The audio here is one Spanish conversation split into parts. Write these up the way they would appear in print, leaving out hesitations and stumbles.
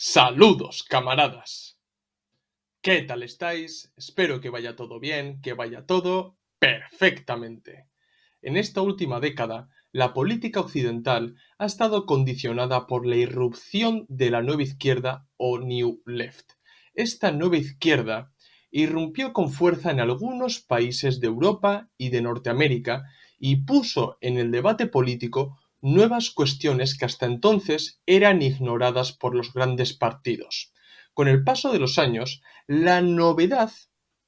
Saludos, camaradas. ¿Qué tal estáis? Espero que vaya todo bien, que vaya todo perfectamente. En esta última década, la política occidental ha estado condicionada por la irrupción de la nueva izquierda o New Left. Esta nueva izquierda irrumpió con fuerza en algunos países de Europa y de Norteamérica y puso en el debate político nuevas cuestiones que hasta entonces eran ignoradas por los grandes partidos. Con el paso de los años, la novedad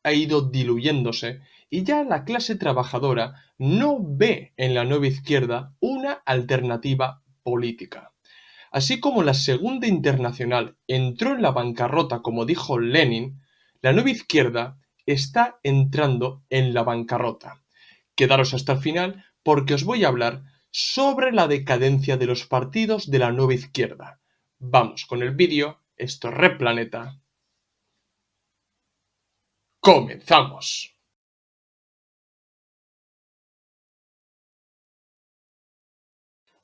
ha ido diluyéndose y ya la clase trabajadora no ve en la nueva izquierda una alternativa política. Así como la Segunda Internacional entró en la bancarrota, como dijo Lenin, la nueva izquierda está entrando en la bancarrota. Quedaros hasta el final porque os voy a hablar sobre la decadencia de los partidos de la nueva izquierda. Vamos con el vídeo, esto es Replaneta. ¡Comenzamos!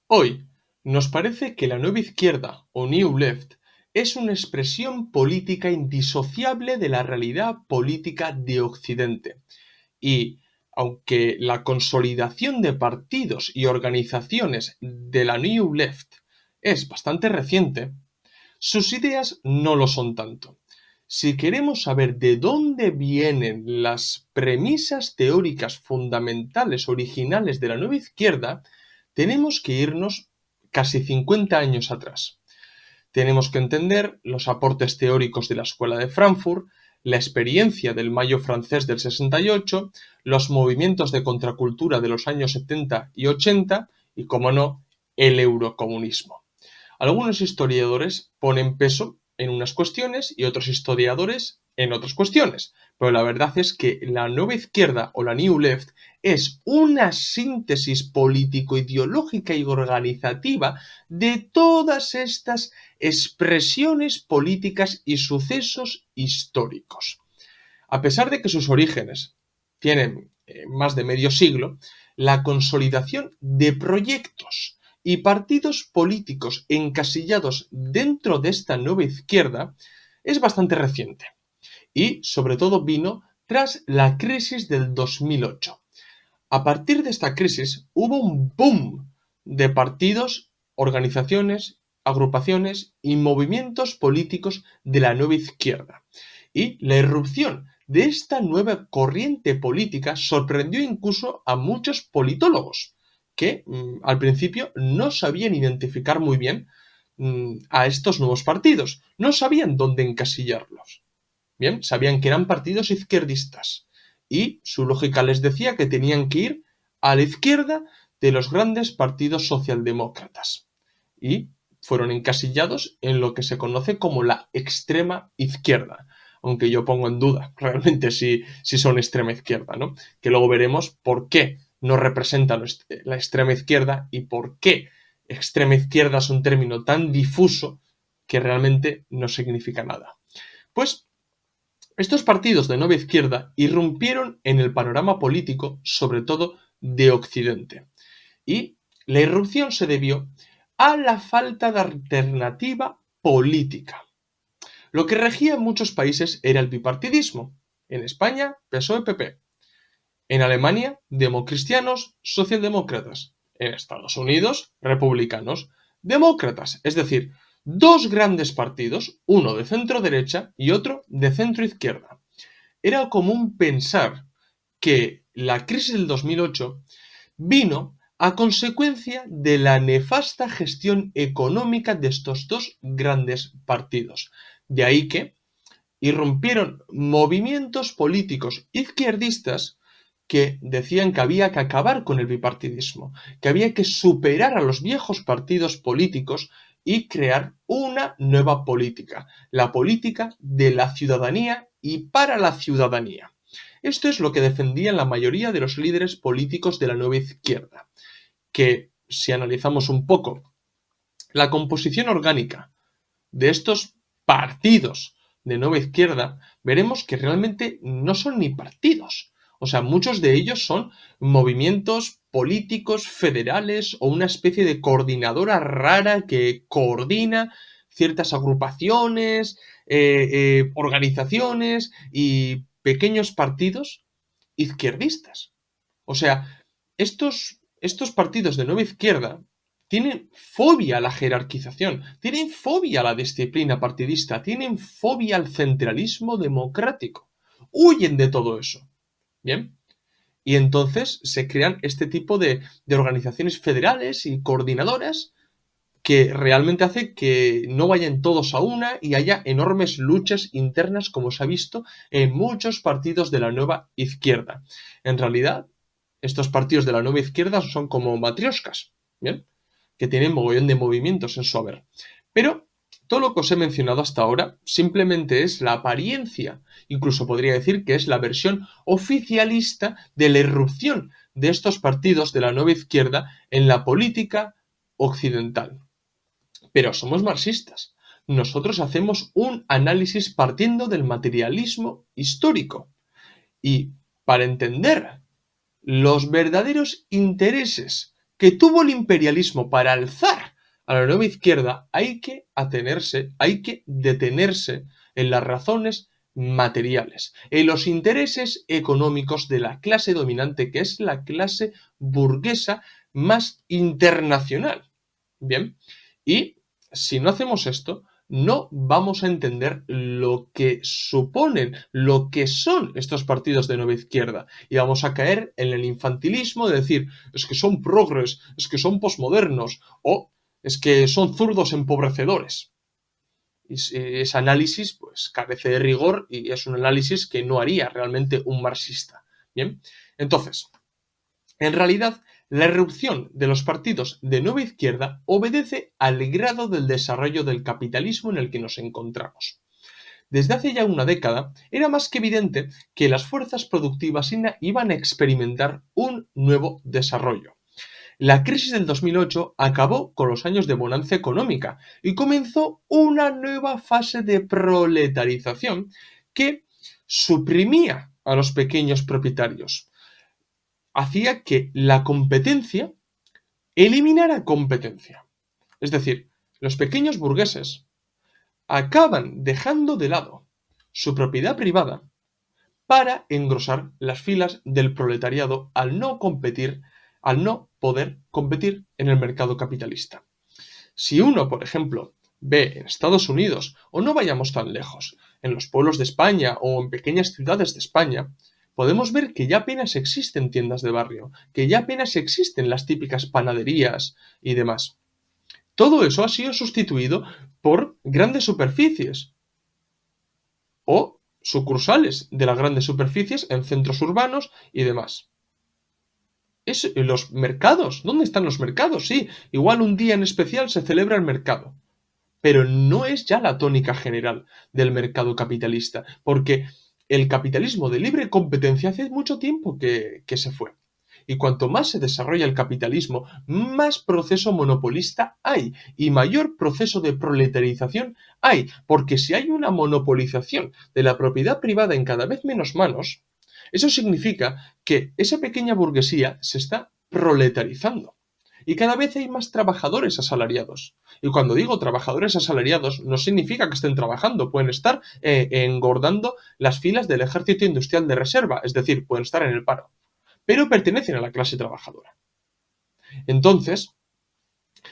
Hoy nos parece que la nueva izquierda o New Left es una expresión política indisociable de la realidad política de Occidente. Y aunque la consolidación de partidos y organizaciones de la New Left es bastante reciente, sus ideas no lo son tanto. Si queremos saber de dónde vienen las premisas teóricas fundamentales originales de la nueva izquierda, tenemos que irnos casi 50 años atrás. Tenemos que entender los aportes teóricos de la Escuela de Frankfurt, la experiencia del Mayo francés del 68, los movimientos de contracultura de los años 70 y 80 y, como no, el eurocomunismo. Algunos historiadores ponen peso en unas cuestiones y otros historiadores en otras cuestiones, pero la verdad es que la nueva izquierda o la New Left es una síntesis político-ideológica y organizativa de todas estas expresiones políticas y sucesos históricos. A pesar de que sus orígenes tienen más de medio siglo, la consolidación de proyectos y partidos políticos encasillados dentro de esta nueva izquierda es bastante reciente y sobre todo vino tras la crisis del 2008. A partir de esta crisis hubo un boom de partidos, organizaciones, agrupaciones y movimientos políticos de la nueva izquierda. Y la irrupción de esta nueva corriente política sorprendió incluso a muchos politólogos que al principio no sabían identificar muy bien a estos nuevos partidos, no sabían dónde encasillarlos. Bien, sabían que eran partidos izquierdistas y su lógica les decía que tenían que ir a la izquierda de los grandes partidos socialdemócratas y fueron encasillados en lo que se conoce como la extrema izquierda, aunque yo pongo en duda realmente si son extrema izquierda, ¿no? Que luego veremos por qué no representa la extrema izquierda y por qué extrema izquierda es un término tan difuso que realmente no significa nada. Pues estos partidos de nueva izquierda irrumpieron en el panorama político, sobre todo de Occidente, y la irrupción se debió a la falta de alternativa política. Lo que regía en muchos países era el bipartidismo. En España, PSOE-PP. En Alemania, democristianos, socialdemócratas. En Estados Unidos, republicanos, demócratas. Es decir, dos grandes partidos, uno de centro derecha y otro de centro izquierda. Era común pensar que la crisis del 2008 vino a consecuencia de la nefasta gestión económica de estos dos grandes partidos. De ahí que irrumpieron movimientos políticos izquierdistas que decían que había que acabar con el bipartidismo, que había que superar a los viejos partidos políticos y crear una nueva política, la política de la ciudadanía y para la ciudadanía. Esto es lo que defendían la mayoría de los líderes políticos de la nueva izquierda, que si analizamos un poco la composición orgánica de estos partidos de nueva izquierda, veremos que realmente no son ni partidos. O sea, muchos de ellos son movimientos políticos federales o una especie de coordinadora rara que coordina ciertas agrupaciones, organizaciones y pequeños partidos izquierdistas. O sea, estos partidos de nueva izquierda tienen fobia a la jerarquización, tienen fobia a la disciplina partidista, tienen fobia al centralismo democrático. Huyen de todo eso. ¿Bien? Y entonces se crean este tipo de organizaciones federales y coordinadoras que realmente hace que no vayan todos a una y haya enormes luchas internas, como se ha visto en muchos partidos de la nueva izquierda. En realidad, estos partidos de la nueva izquierda son como matrioscas, ¿bien? Que tienen mogollón de movimientos en su haber. Pero todo lo que os he mencionado hasta ahora simplemente es la apariencia, incluso podría decir que es la versión oficialista de la irrupción de estos partidos de la nueva izquierda en la política occidental. Pero somos marxistas. Nosotros hacemos un análisis partiendo del materialismo histórico. Y para entender los verdaderos intereses que tuvo el imperialismo para alzar a la nueva izquierda, hay que detenerse en las razones materiales, en los intereses económicos de la clase dominante, que es la clase burguesa más internacional. Bien, y si no hacemos esto, no vamos a entender lo que suponen, lo que son estos partidos de nueva izquierda. Y vamos a caer en el infantilismo de decir, es que son progres, es que son posmodernos, o es que son zurdos empobrecedores. Y ese análisis pues carece de rigor y es un análisis que no haría realmente un marxista. Bien, entonces, en realidad, la irrupción de los partidos de nueva izquierda obedece al grado del desarrollo del capitalismo en el que nos encontramos. Desde hace ya una década, era más que evidente que las fuerzas productivas iban a experimentar un nuevo desarrollo. La crisis del 2008 acabó con los años de bonanza económica y comenzó una nueva fase de proletarización que suprimía a los pequeños propietarios. Hacía que la competencia eliminara competencia. Es decir, los pequeños burgueses acaban dejando de lado su propiedad privada para engrosar las filas del proletariado al no poder competir en el mercado capitalista. Si uno, por ejemplo, ve en Estados Unidos, o no vayamos tan lejos, en los pueblos de España o en pequeñas ciudades de España, podemos ver que ya apenas existen tiendas de barrio, que ya apenas existen las típicas panaderías y demás. Todo eso ha sido sustituido por grandes superficies o sucursales de las grandes superficies en centros urbanos y demás. Los mercados, ¿dónde están los mercados? Sí, igual un día en especial se celebra el mercado, pero no es ya la tónica general del mercado capitalista, porque el capitalismo de libre competencia hace mucho tiempo que se fue. Y cuanto más se desarrolla el capitalismo, más proceso monopolista hay y mayor proceso de proletarización hay, porque si hay una monopolización de la propiedad privada en cada vez menos manos, eso significa que esa pequeña burguesía se está proletarizando. Y cada vez hay más trabajadores asalariados. Y cuando digo trabajadores asalariados, no significa que estén trabajando, pueden estar engordando las filas del ejército industrial de reserva, es decir, pueden estar en el paro, pero pertenecen a la clase trabajadora. Entonces,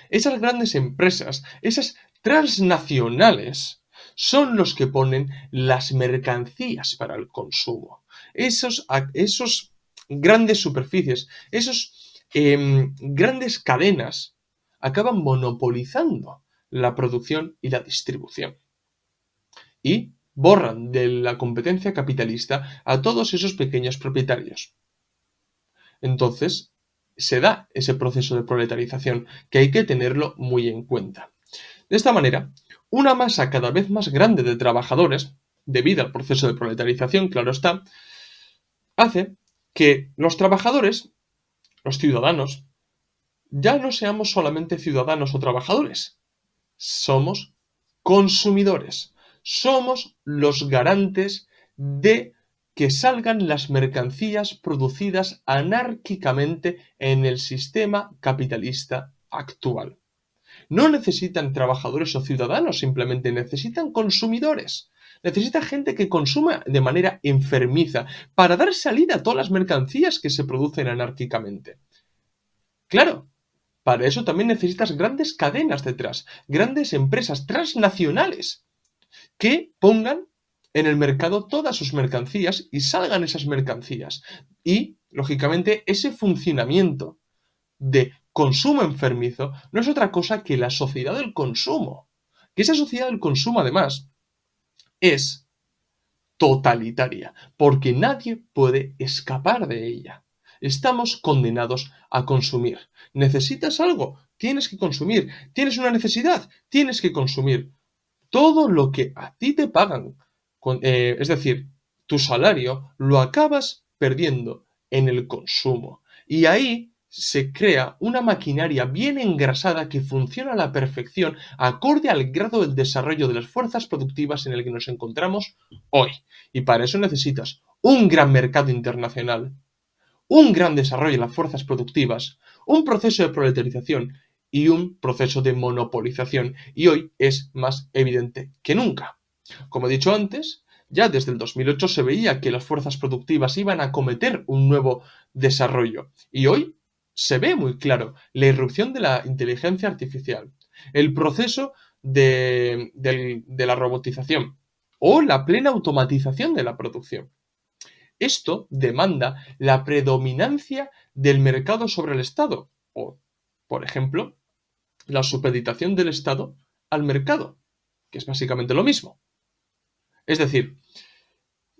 esas grandes empresas, esas transnacionales, son los que ponen las mercancías para el consumo. Esos grandes superficies, grandes cadenas acaban monopolizando la producción y la distribución. Y borran de la competencia capitalista a todos esos pequeños propietarios. Entonces, se da ese proceso de proletarización que hay que tenerlo muy en cuenta. De esta manera, una masa cada vez más grande de trabajadores, debido al proceso de proletarización, claro está, hace que los trabajadores, los ciudadanos, ya no seamos solamente ciudadanos o trabajadores, somos consumidores, somos los garantes de que salgan las mercancías producidas anárquicamente en el sistema capitalista actual. no necesitan trabajadores o ciudadanos, simplemente necesitan consumidores. Necesita gente que consuma de manera enfermiza para dar salida a todas las mercancías que se producen anárquicamente. Claro, para eso también necesitas grandes cadenas detrás, grandes empresas transnacionales que pongan en el mercado todas sus mercancías y salgan esas mercancías. Y, lógicamente, ese funcionamiento de consumo enfermizo no es otra cosa que la sociedad del consumo. Que esa sociedad del consumo, además, es totalitaria, porque nadie puede escapar de ella. Estamos condenados a consumir. ¿Necesitas algo? Tienes que consumir. ¿Tienes una necesidad? Tienes que consumir. Todo lo que a ti te pagan, es decir, tu salario, lo acabas perdiendo en el consumo. Y ahí se crea una maquinaria bien engrasada que funciona a la perfección, acorde al grado del desarrollo de las fuerzas productivas en el que nos encontramos hoy. Y para eso necesitas un gran mercado internacional, un gran desarrollo de las fuerzas productivas, un proceso de proletarización y un proceso de monopolización. Y hoy es más evidente que nunca. Como he dicho antes, ya desde el 2008 se veía que las fuerzas productivas iban a acometer un nuevo desarrollo. Y hoy se ve muy claro la irrupción de la inteligencia artificial, el proceso de la robotización o la plena automatización de la producción. Esto demanda la predominancia del mercado sobre el Estado o, por ejemplo, la supeditación del Estado al mercado, que es básicamente lo mismo. Es decir,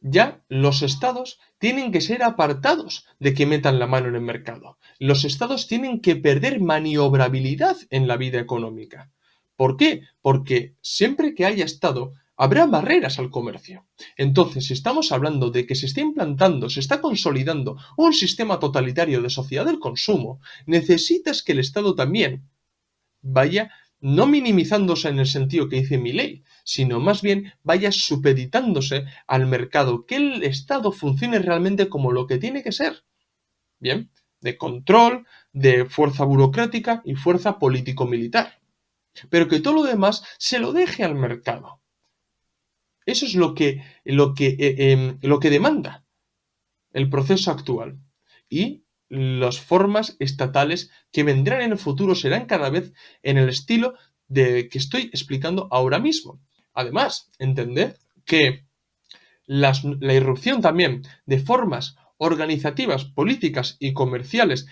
ya los estados tienen que ser apartados de que metan la mano en el mercado. Los estados tienen que perder maniobrabilidad en la vida económica. ¿Por qué? Porque siempre que haya estado, habrá barreras al comercio. Entonces, si estamos hablando de que se está implantando, se está consolidando un sistema totalitario de sociedad del consumo, necesitas que el Estado también vaya no minimizándose en el sentido que dice mi ley, sino más bien vaya supeditándose al mercado, que el Estado funcione realmente como lo que tiene que ser. Bien, de control, de fuerza burocrática y fuerza político-militar. Pero que todo lo demás se lo deje al mercado. Eso es lo que demanda el proceso actual. Y las formas estatales que vendrán en el futuro serán cada vez en el estilo de que estoy explicando ahora mismo. Además, entended que la irrupción también de formas organizativas, políticas y comerciales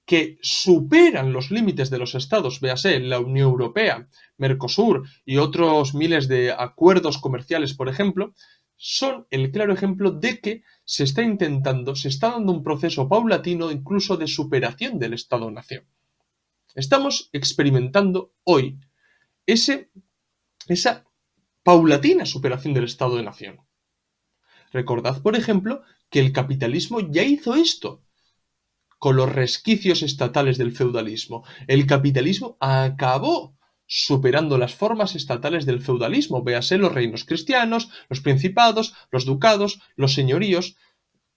que superan los límites de los estados, véase la Unión Europea, Mercosur y otros miles de acuerdos comerciales, por ejemplo, son el claro ejemplo de que se está dando un proceso paulatino incluso de superación del Estado-nación. Estamos experimentando hoy esa paulatina superación del Estado de Nación. Recordad, por ejemplo, que el capitalismo ya hizo esto con los resquicios estatales del feudalismo. El capitalismo acabó superando las formas estatales del feudalismo, véase los reinos cristianos, los principados, los ducados, los señoríos.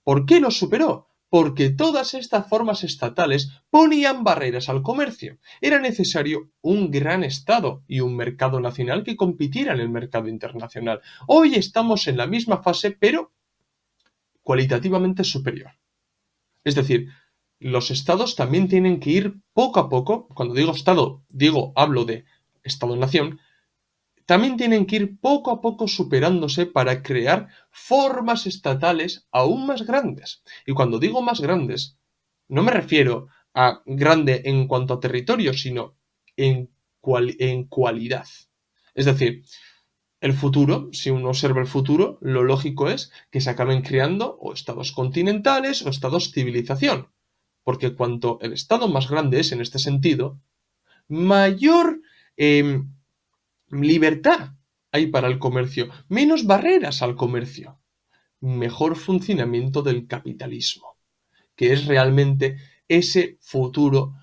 ¿Por qué los superó? Porque todas estas formas estatales ponían barreras al comercio. Era necesario un gran Estado y un mercado nacional que compitiera en el mercado internacional. Hoy estamos en la misma fase, pero cualitativamente superior. Es decir, los estados también tienen que ir poco a poco, cuando digo estado, hablo de Estado-nación, también tienen que ir poco a poco superándose para crear formas estatales aún más grandes. Y cuando digo más grandes, no me refiero a grande en cuanto a territorio, sino en cualidad. Es decir, el futuro, si uno observa el futuro, lo lógico es que se acaben creando o estados continentales o estados civilización. Porque cuanto el estado más grande es en este sentido, mayor libertad hay para el comercio, menos barreras al comercio, mejor funcionamiento del capitalismo, que es realmente ese futuro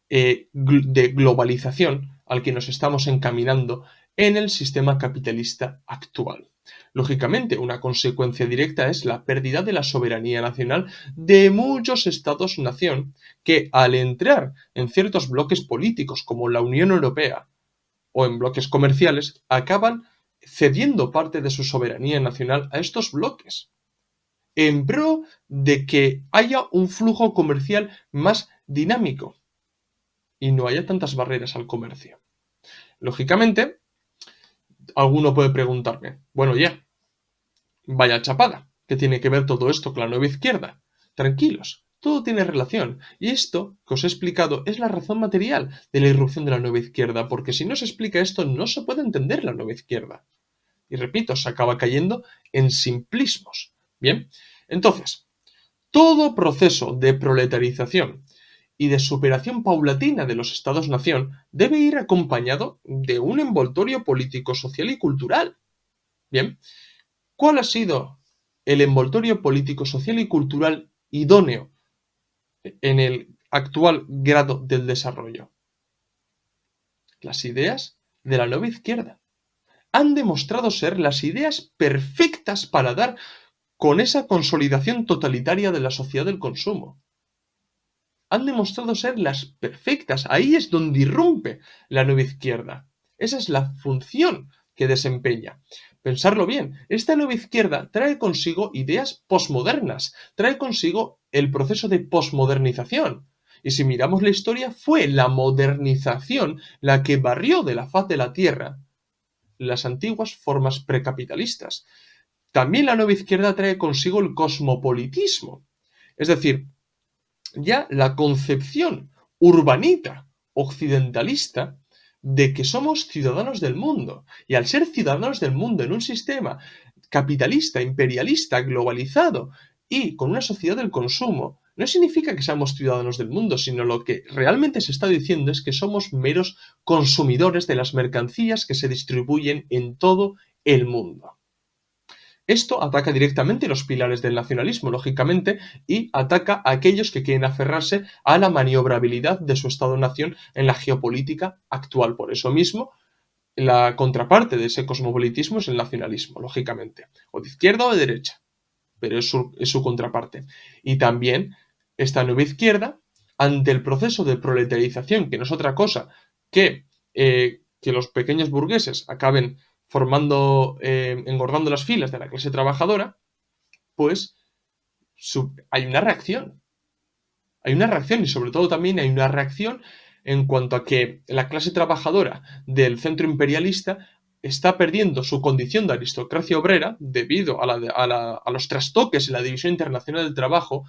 de globalización al que nos estamos encaminando en el sistema capitalista actual. Lógicamente, una consecuencia directa es la pérdida de la soberanía nacional de muchos estados-nación que, al entrar en ciertos bloques políticos como la Unión Europea, o en bloques comerciales, acaban cediendo parte de su soberanía nacional a estos bloques, en pro de que haya un flujo comercial más dinámico y no haya tantas barreras al comercio. Lógicamente, alguno puede preguntarme, bueno, ya, vaya chapada, ¿qué tiene que ver todo esto con la nueva izquierda? Tranquilos, todo tiene relación, y esto que os he explicado es la razón material de la irrupción de la nueva izquierda, porque si no se explica esto no se puede entender la nueva izquierda. Y repito, se acaba cayendo en simplismos. Bien, entonces, todo proceso de proletarización y de superación paulatina de los estados-nación debe ir acompañado de un envoltorio político, social y cultural. Bien, ¿cuál ha sido el envoltorio político, social y cultural idóneo en el actual grado del desarrollo? Las ideas de la nueva izquierda han demostrado ser las ideas perfectas para dar con esa consolidación totalitaria de la sociedad del consumo. Han demostrado ser las perfectas. Ahí es donde irrumpe la nueva izquierda. Esa es la función que desempeña. Pensarlo bien, esta nueva izquierda trae consigo ideas posmodernas, trae consigo el proceso de posmodernización. Y si miramos la historia, fue la modernización la que barrió de la faz de la tierra las antiguas formas precapitalistas. También la nueva izquierda trae consigo el cosmopolitismo, es decir, ya la concepción urbanita occidentalista de que somos ciudadanos del mundo. Y al ser ciudadanos del mundo en un sistema capitalista, imperialista, globalizado y con una sociedad del consumo, no significa que seamos ciudadanos del mundo, sino lo que realmente se está diciendo es que somos meros consumidores de las mercancías que se distribuyen en todo el mundo. Esto ataca directamente los pilares del nacionalismo, lógicamente, y ataca a aquellos que quieren aferrarse a la maniobrabilidad de su Estado-nación en la geopolítica actual. Por eso mismo, la contraparte de ese cosmopolitismo es el nacionalismo, lógicamente, o de izquierda o de derecha, pero es su contraparte. Y también esta nueva izquierda, ante el proceso de proletarización, que no es otra cosa que los pequeños burgueses acaben engordando las filas de la clase trabajadora, pues hay una reacción. Hay una reacción y sobre todo también hay una reacción en cuanto a que la clase trabajadora del centro imperialista está perdiendo su condición de aristocracia obrera debido a los trastoques en la División Internacional del Trabajo.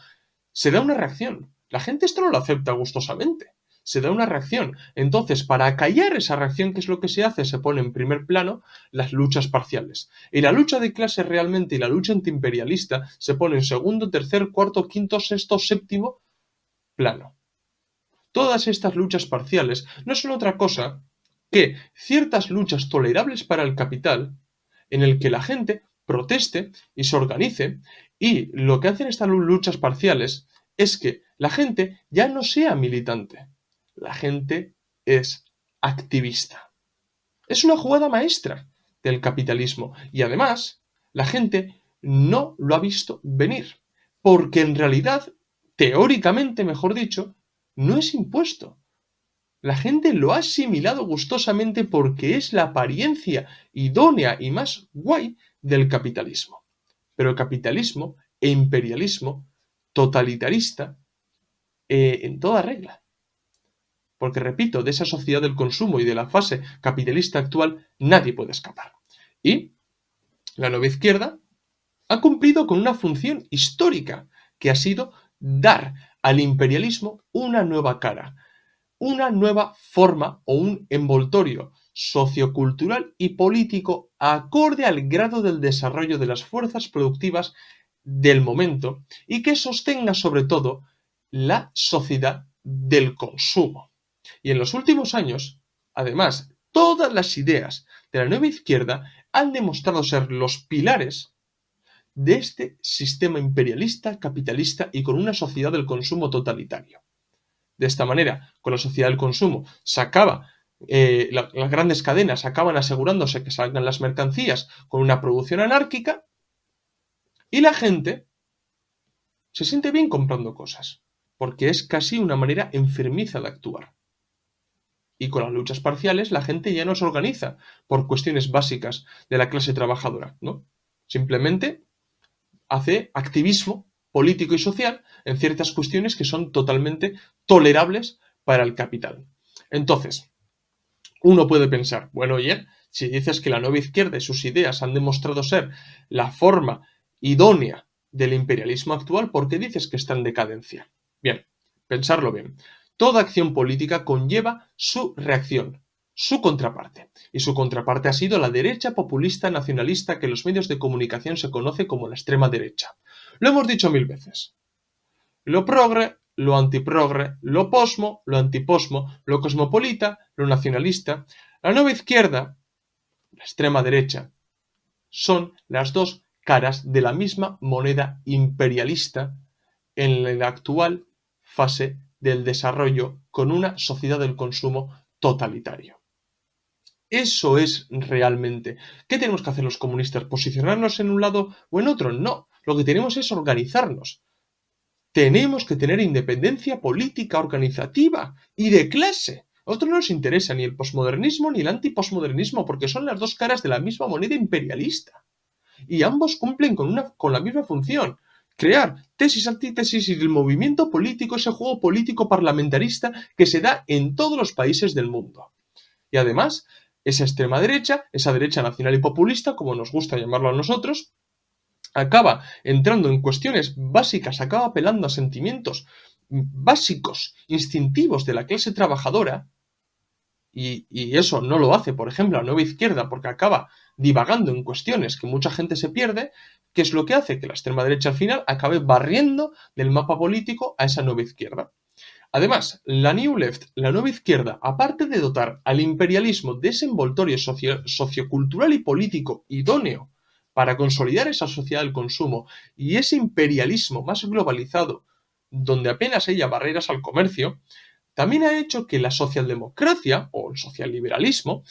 Se da una reacción. La gente esto no lo acepta gustosamente. Se da una reacción. Entonces, para acallar esa reacción, ¿qué es lo que se hace? Se pone en primer plano las luchas parciales. Y la lucha de clases realmente y la lucha antiimperialista se pone en segundo, tercer, cuarto, quinto, sexto, séptimo plano. Todas estas luchas parciales no son otra cosa que ciertas luchas tolerables para el capital en el que la gente proteste y se organice, y lo que hacen estas luchas parciales es que la gente ya no sea militante, la gente es activista. Es una jugada maestra del capitalismo y además la gente no lo ha visto venir, porque en realidad, teóricamente mejor dicho, no es impuesto. La gente lo ha asimilado gustosamente porque es la apariencia idónea y más guay del capitalismo. Pero el capitalismo e imperialismo totalitarista en toda regla. Porque, repito, de esa sociedad del consumo y de la fase capitalista actual nadie puede escapar. Y la nueva izquierda ha cumplido con una función histórica, que ha sido dar al imperialismo una nueva cara, una nueva forma o un envoltorio sociocultural y político acorde al grado del desarrollo de las fuerzas productivas del momento y que sostenga sobre todo la sociedad del consumo. Y en los últimos años, además, todas las ideas de la nueva izquierda han demostrado ser los pilares de este sistema imperialista, capitalista y con una sociedad del consumo totalitario. De esta manera, con la sociedad del consumo, las grandes cadenas acaban asegurándose que salgan las mercancías con una producción anárquica y la gente se siente bien comprando cosas, porque es casi una manera enfermiza de actuar. y con las luchas parciales la gente ya no se organiza por cuestiones básicas de la clase trabajadora, ¿no? Simplemente hace activismo político y social en ciertas cuestiones que son totalmente tolerables para el capital. Entonces, uno puede pensar, bueno, oye, si dices que la nueva izquierda y sus ideas han demostrado ser la forma idónea del imperialismo actual, ¿por qué dices que está en decadencia? Bien, pensarlo bien. Toda acción política conlleva su reacción, su contraparte. Y su contraparte ha sido la derecha populista nacionalista que en los medios de comunicación se conoce como la extrema derecha. Lo hemos dicho mil veces. Lo progre, lo antiprogre, lo posmo, lo antiposmo, lo cosmopolita, lo nacionalista. La nueva izquierda, la extrema derecha, son las dos caras de la misma moneda imperialista en la actual fase del desarrollo con una sociedad del consumo totalitario. Eso es realmente. ¿Qué tenemos que hacer los comunistas? ¿Posicionarnos en un lado o en otro? No. Lo que tenemos es organizarnos. Tenemos que tener independencia política, organizativa y de clase. A nosotros no nos interesa ni el posmodernismo ni el antiposmodernismo porque son las dos caras de la misma moneda imperialista. Y ambos cumplen con la misma función. Crear tesis, antítesis y el movimiento político, ese juego político parlamentarista que se da en todos los países del mundo. Y además, esa extrema derecha, esa derecha nacional y populista, como nos gusta llamarlo a nosotros, acaba entrando en cuestiones básicas, acaba apelando a sentimientos básicos, instintivos de la clase trabajadora, y eso no lo hace, por ejemplo, la nueva izquierda, porque acaba divagando en cuestiones que mucha gente se pierde, que es lo que hace que la extrema derecha al final acabe barriendo del mapa político a esa nueva izquierda. Además, la New Left, la nueva izquierda, aparte de dotar al imperialismo de ese envoltorio sociocultural y político idóneo para consolidar esa sociedad del consumo y ese imperialismo más globalizado, donde apenas haya barreras al comercio, también ha hecho que la socialdemocracia o el socialliberalismo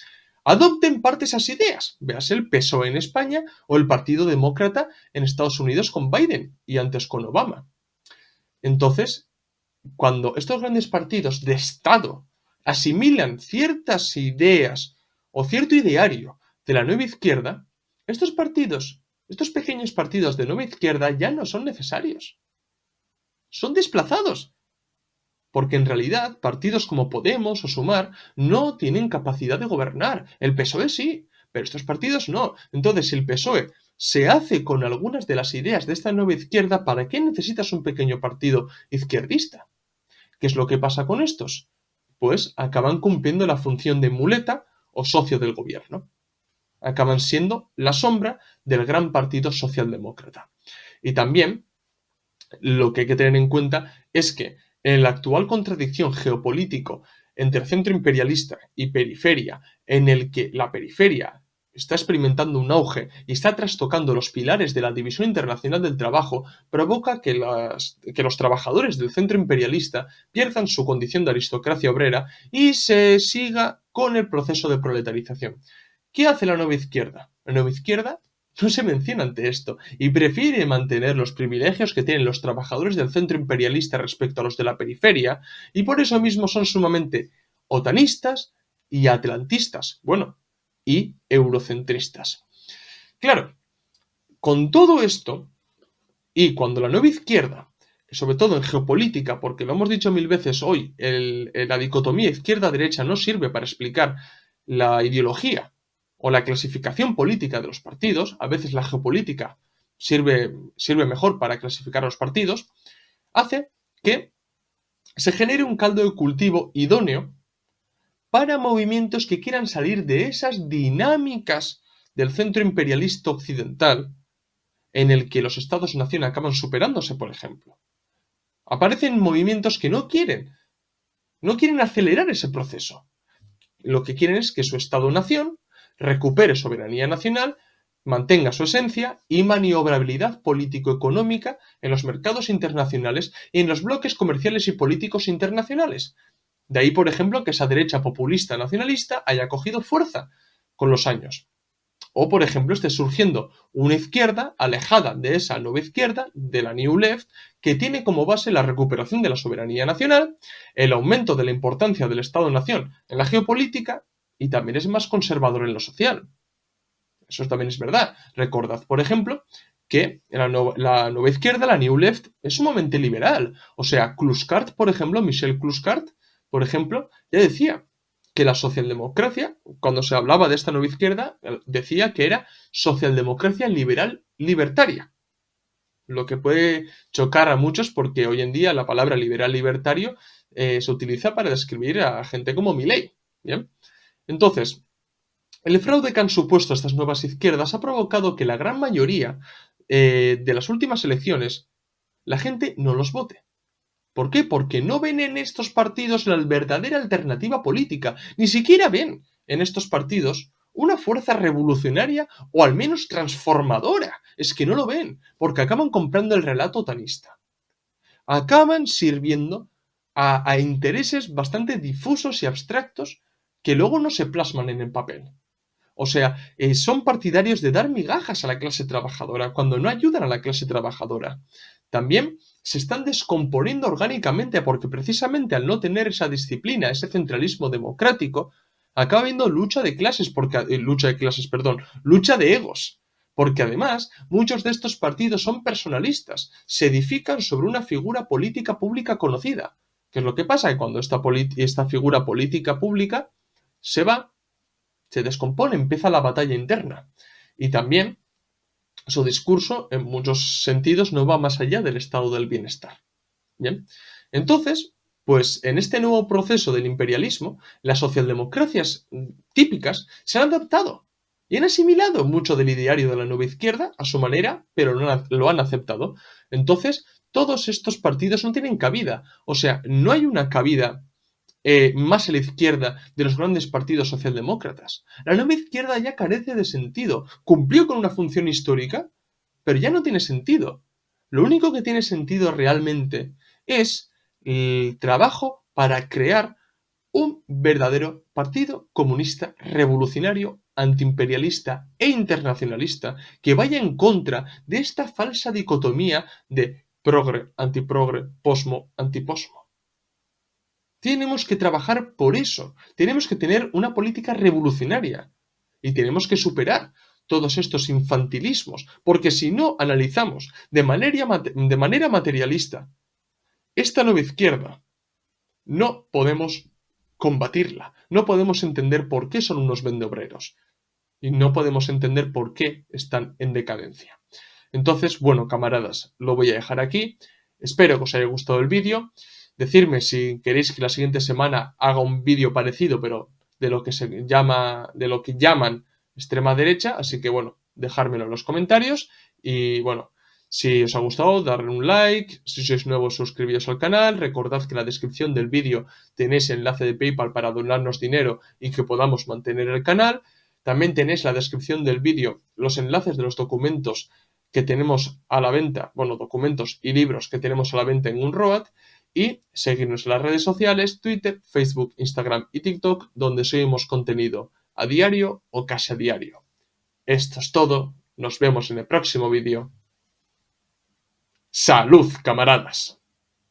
adopte en parte esas ideas. Veas el PSOE en España o el Partido Demócrata en Estados Unidos con Biden y antes con Obama. Entonces, cuando estos grandes partidos de Estado asimilan ciertas ideas o cierto ideario de la nueva izquierda, estos partidos, estos pequeños partidos de nueva izquierda ya no son necesarios. Son desplazados. Porque en realidad partidos como Podemos o Sumar no tienen capacidad de gobernar. El PSOE sí, pero estos partidos no. Entonces, si el PSOE se hace con algunas de las ideas de esta nueva izquierda, ¿para qué necesitas un pequeño partido izquierdista? ¿Qué es lo que pasa con estos? Pues acaban cumpliendo la función de muleta o socio del gobierno. Acaban siendo la sombra del gran partido socialdemócrata. Y también lo que hay que tener en cuenta es que en la actual contradicción geopolítico entre el centro imperialista y periferia, en el que la periferia está experimentando un auge y está trastocando los pilares de la División Internacional del Trabajo, provoca que los trabajadores del centro imperialista pierdan su condición de aristocracia obrera y se siga con el proceso de proletarización. ¿Qué hace la nueva izquierda? La nueva izquierda no se menciona ante esto y prefiere mantener los privilegios que tienen los trabajadores del centro imperialista respecto a los de la periferia y por eso mismo son sumamente otanistas y atlantistas, bueno, y eurocentristas. Claro, con todo esto y cuando la nueva izquierda, sobre todo en geopolítica, porque lo hemos dicho mil veces hoy, la dicotomía izquierda-derecha no sirve para explicar la ideología o la clasificación política de los partidos, a veces la geopolítica sirve mejor para clasificar los partidos, hace que se genere un caldo de cultivo idóneo para movimientos que quieran salir de esas dinámicas del centro imperialista occidental en el que los estados-nación acaban superándose, por ejemplo. Aparecen movimientos que no quieren acelerar ese proceso. Lo que quieren es que su estado-nación recupere soberanía nacional, mantenga su esencia y maniobrabilidad político-económica en los mercados internacionales y en los bloques comerciales y políticos internacionales. De ahí, por ejemplo, que esa derecha populista nacionalista haya cogido fuerza con los años. o, por ejemplo, esté surgiendo una izquierda alejada de esa nueva izquierda, de la New Left, que tiene como base la recuperación de la soberanía nacional, el aumento de la importancia del Estado-nación en la geopolítica y también es más conservador en lo social. Eso también es verdad. Recordad, por ejemplo, que la nueva izquierda, la New Left, es sumamente liberal. O sea, Kluskart, por ejemplo, Michel Kluskart, por ejemplo, ya decía que la socialdemocracia, cuando se hablaba de esta nueva izquierda, decía que era socialdemocracia liberal libertaria. Lo que puede chocar a muchos porque hoy en día la palabra liberal libertario se utiliza para describir a gente como Milei. ¿Bien? Entonces, el fraude que han supuesto estas nuevas izquierdas ha provocado que la gran mayoría de las últimas elecciones la gente no los vote. ¿Por qué? Porque no ven en estos partidos la verdadera alternativa política. Ni siquiera ven en estos partidos una fuerza revolucionaria o al menos transformadora. Es que no lo ven, porque acaban comprando el relato otanista. Acaban sirviendo a intereses bastante difusos y abstractos que luego no se plasman en el papel. O sea, son partidarios de dar migajas a la clase trabajadora cuando no ayudan a la clase trabajadora. También se están descomponiendo orgánicamente porque precisamente al no tener esa disciplina, ese centralismo democrático, acaba habiendo lucha de clases, lucha de egos. Porque además, muchos de estos partidos son personalistas, se edifican sobre una figura política pública conocida. ¿Qué es lo que pasa? Que cuando esta figura política pública se va, se descompone, empieza la batalla interna. Y también su discurso, en muchos sentidos, no va más allá del estado del bienestar. ¿Bien? Entonces, pues en este nuevo proceso del imperialismo, las socialdemocracias típicas se han adaptado y han asimilado mucho del ideario de la nueva izquierda a su manera, pero lo han aceptado. Entonces, todos estos partidos no tienen cabida. O sea, no hay una cabida más a la izquierda de los grandes partidos socialdemócratas. La nueva izquierda ya carece de sentido. Cumplió con una función histórica, pero ya no tiene sentido. Lo único que tiene sentido realmente es el trabajo para crear un verdadero partido comunista revolucionario, antiimperialista e internacionalista que vaya en contra de esta falsa dicotomía de progre, antiprogre, posmo, antiposmo. Tenemos que trabajar por eso. Tenemos que tener una política revolucionaria. Y tenemos que superar todos estos infantilismos. Porque si no analizamos de manera materialista esta nueva izquierda, no podemos combatirla. No podemos entender por qué son unos vendeobreros. Y no podemos entender por qué están en decadencia. Entonces, bueno, camaradas, lo voy a dejar aquí. Espero que os haya gustado el vídeo. Decirme si queréis que la siguiente semana haga un vídeo parecido, pero de lo que llaman extrema derecha. Así que bueno, dejármelo en los comentarios. Y bueno, si os ha gustado, darle un like. Si sois nuevos, suscribíos al canal. Recordad que en la descripción del vídeo tenéis el enlace de PayPal para donarnos dinero y que podamos mantener el canal. También tenéis en la descripción del vídeo los enlaces de los documentos que tenemos a la venta, bueno, documentos y libros que tenemos a la venta en Unroad, y seguirnos en las redes sociales, Twitter, Facebook, Instagram y TikTok, donde subimos contenido a diario o casi a diario. Esto es todo, nos vemos en el próximo vídeo. ¡Salud, camaradas!